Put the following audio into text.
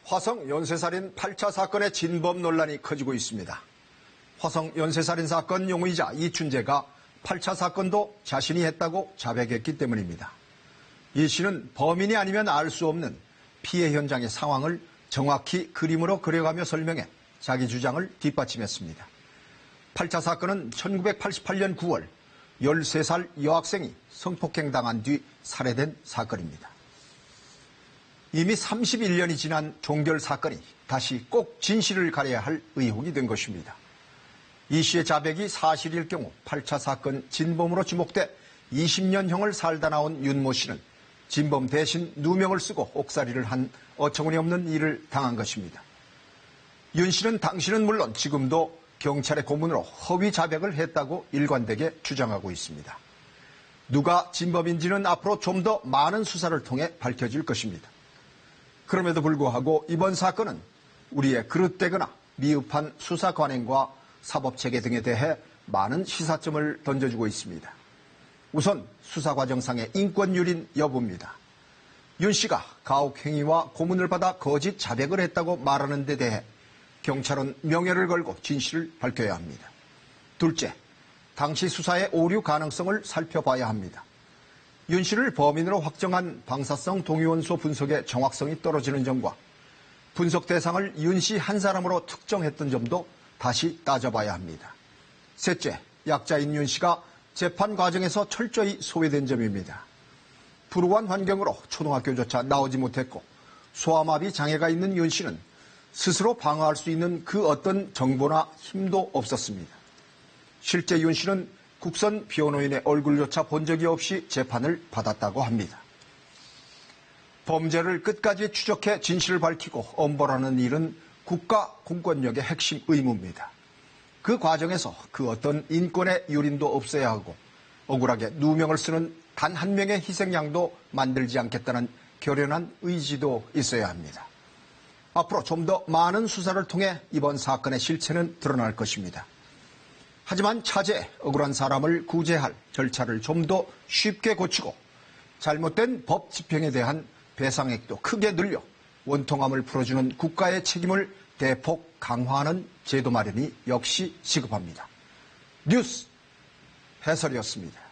화성 연쇄살인 8차 사건의 진범 논란이 커지고 있습니다. 화성 연쇄살인 사건 용의자 이춘재가 8차 사건도 자신이 했다고 자백했기 때문입니다. 이 씨는 범인이 아니면 알 수 없는 피해 현장의 상황을 정확히 그림으로 그려가며 설명해 자기 주장을 뒷받침했습니다. 8차 사건은 1988년 9월 13살 여학생이 성폭행당한 뒤 살해된 사건입니다. 이미 31년이 지난 종결 사건이 다시 꼭 진실을 가려야 할 의혹이 된 것입니다. 이 씨의 자백이 사실일 경우 8차 사건 진범으로 지목돼 20년형을 살다 나온 윤모 씨는 진범 대신 누명을 쓰고 옥살이를 한 어처구니 없는 일을 당한 것입니다. 윤 씨는 당시는 물론 지금도 경찰의 고문으로 허위 자백을 했다고 일관되게 주장하고 있습니다. 누가 진범인지는 앞으로 좀 더 많은 수사를 통해 밝혀질 것입니다. 그럼에도 불구하고 이번 사건은 우리의 그릇되거나 미흡한 수사 관행과 사법체계 등에 대해 많은 시사점을 던져주고 있습니다. 우선 수사 과정상의 인권유린 여부입니다. 윤 씨가 가혹행위와 고문을 받아 거짓 자백을 했다고 말하는 데 대해 경찰은 명예를 걸고 진실을 밝혀야 합니다. 둘째, 당시 수사의 오류 가능성을 살펴봐야 합니다. 윤 씨를 범인으로 확정한 방사성 동위원소 분석의 정확성이 떨어지는 점과 분석 대상을 윤 씨 한 사람으로 특정했던 점도 다시 따져봐야 합니다. 셋째, 약자인 윤 씨가 재판 과정에서 철저히 소외된 점입니다. 불우한 환경으로 초등학교조차 나오지 못했고 소아마비 장애가 있는 윤 씨는 스스로 방어할 수 있는 그 어떤 정보나 힘도 없었습니다. 실제 윤 씨는 국선 변호인의 얼굴조차 본 적이 없이 재판을 받았다고 합니다. 범죄를 끝까지 추적해 진실을 밝히고 엄벌하는 일은 국가 공권력의 핵심 의무입니다. 그 과정에서 그 어떤 인권의 유린도 없어야 하고 억울하게 누명을 쓰는 단 한 명의 희생양도 만들지 않겠다는 결연한 의지도 있어야 합니다. 앞으로 좀 더 많은 수사를 통해 이번 사건의 실체는 드러날 것입니다. 하지만 차제 억울한 사람을 구제할 절차를 좀 더 쉽게 고치고 잘못된 법 집행에 대한 배상액도 크게 늘려 원통함을 풀어주는 국가의 책임을 대폭 강화하는 제도 마련이 역시 시급합니다. 뉴스 해설이었습니다.